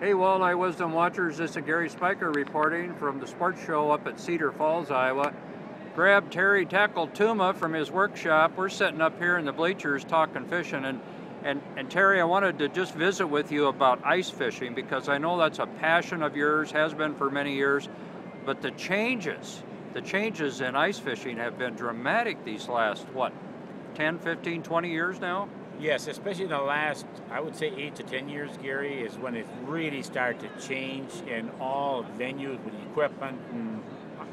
Hey, Walleye Wisdom Watchers, this is Gary Spiker reporting from the sports show up at Cedar Falls, Iowa. Grabbed Terry Tackle Tuma from his workshop. We're sitting up here in the bleachers talking fishing, and Terry, I wanted to just visit with you about ice fishing because I know that's a passion of yours, has been for many years, but the changes in ice fishing have been dramatic these last, 10, 15, 20 years now? Yes, especially in the last, I would say 8 to 10 years, Gary, is when it really started to change in all venues with equipment and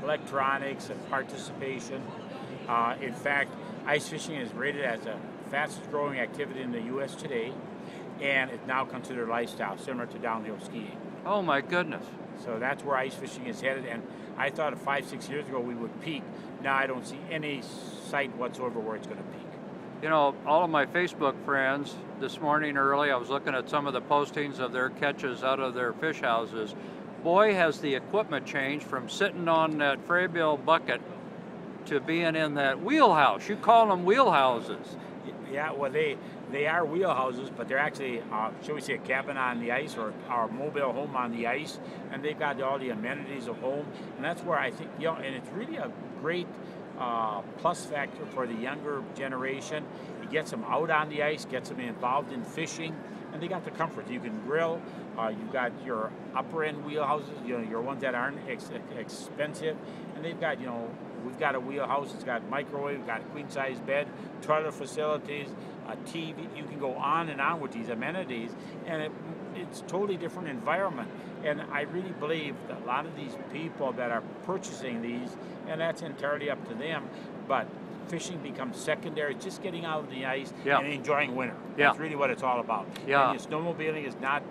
electronics and participation. In fact, ice fishing is rated as the fastest growing activity in the U.S. today, and it's now considered a lifestyle, similar to downhill skiing. Oh my goodness. So that's where ice fishing is headed, and I thought 5-6 years ago we would peak. Now I don't see any sight whatsoever where it's going to peak. You know, all of my Facebook friends, this morning early, I was looking at some of the postings of their catches out of their fish houses. Boy, has the equipment changed from sitting on that Fraybill bucket to being in that wheelhouse. You call them wheelhouses. Yeah, well, they are wheelhouses, but they're actually, shall we say, a cabin on the ice or our mobile home on the ice, and they've got all the amenities of home, and that's where I think, and it's really a great plus factor for the younger generation. It gets them out on the ice, gets them involved in fishing, and they got the comfort. You can grill. You've got your upper end wheelhouses, your ones that aren't expensive, and they've got, we've got a wheelhouse. It's got microwave, we've got a queen size bed, toilet facilities, a TV. You can go on and on with these amenities, and it's totally different environment. And I really believe that a lot of these people that are purchasing these, and that's entirely up to them, but fishing becomes secondary, just getting out on the ice and enjoying winter. That's really what it's all about. Yeah. And snowmobiling is not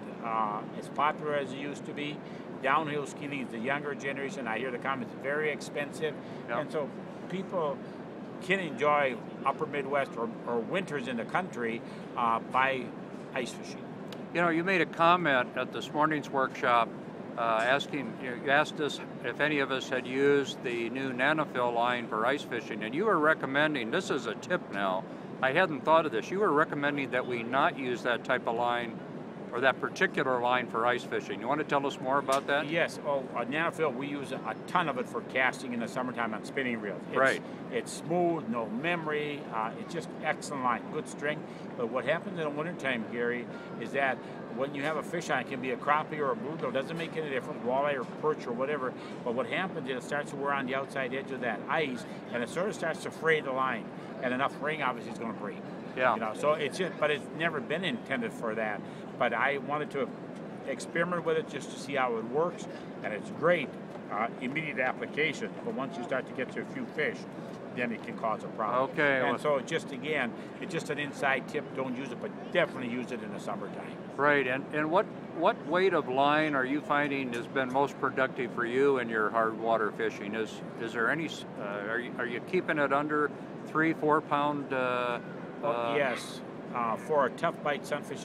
as popular as it used to be. Downhill skiing is the younger generation. I hear the comments, very expensive. And so people can enjoy upper Midwest or winters in the country by ice fishing. You know, you made a comment at this morning's workshop you asked us if any of us had used the new Nanofill line for ice fishing, and you were recommending, this is a tip now, I hadn't thought of this, you were recommending that we not use that type of line or that particular line for ice fishing. You want to tell us more about that? Yes. Nanofill, we use a ton of it for casting in the summertime on spinning reels. It's smooth, no memory. It's just excellent line, good strength. But what happens in the wintertime, Gary, is that when you have a fish on, it can be a crappie or a bluegill, doesn't make any difference, walleye or perch or whatever. But what happens is it starts to wear on the outside edge of that ice, and it sort of starts to fray the line. And enough ring, obviously, is going to break. Yeah. So it's never been intended for that. But I wanted to experiment with it just to see how it works, and it's great immediate application. But once you start to get to a few fish, then it can cause a problem. Okay. And so it's just an inside tip. Don't use it, but definitely use it in the summertime. Right. And what weight of line are you finding has been most productive for you in your hard water fishing? Is there any? Are you keeping it under 3-4 pound? Yes. For a tough bite sunfish,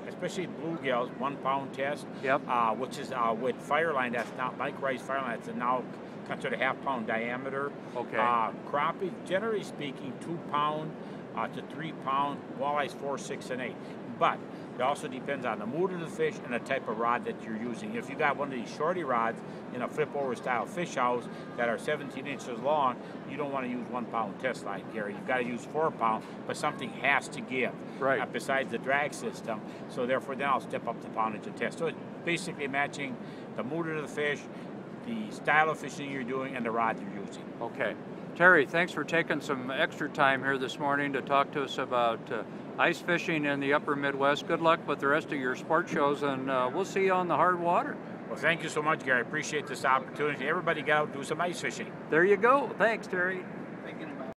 especially bluegills, 1 pound test. Yep. Which is with Fireline, that's not micro-ice Fireline, that's now considered a half-pound diameter. Okay. Crappie, generally speaking, 2 pound to 3 pound. Walleyes 4, 6, and 8. But it also depends on the mood of the fish and the type of rod that you're using. If you got one of these shorty rods in a flip-over style fish house that are 17 inches long, you don't want to use 1 pound test line, Gary. You've got to use 4 pound, but something has to give. Right. Besides the drag system. So therefore, then I'll step up the poundage and test. So it's basically matching the mood of the fish, the style of fishing you're doing, and the rod you're using. Okay. Terry, thanks for taking some extra time here this morning to talk to us about ice fishing in the upper Midwest. Good luck with the rest of your sport shows, and we'll see you on the hard water. Well, thank you so much, Gary. I appreciate this opportunity. Everybody get out and do some ice fishing. There you go. Thanks, Terry.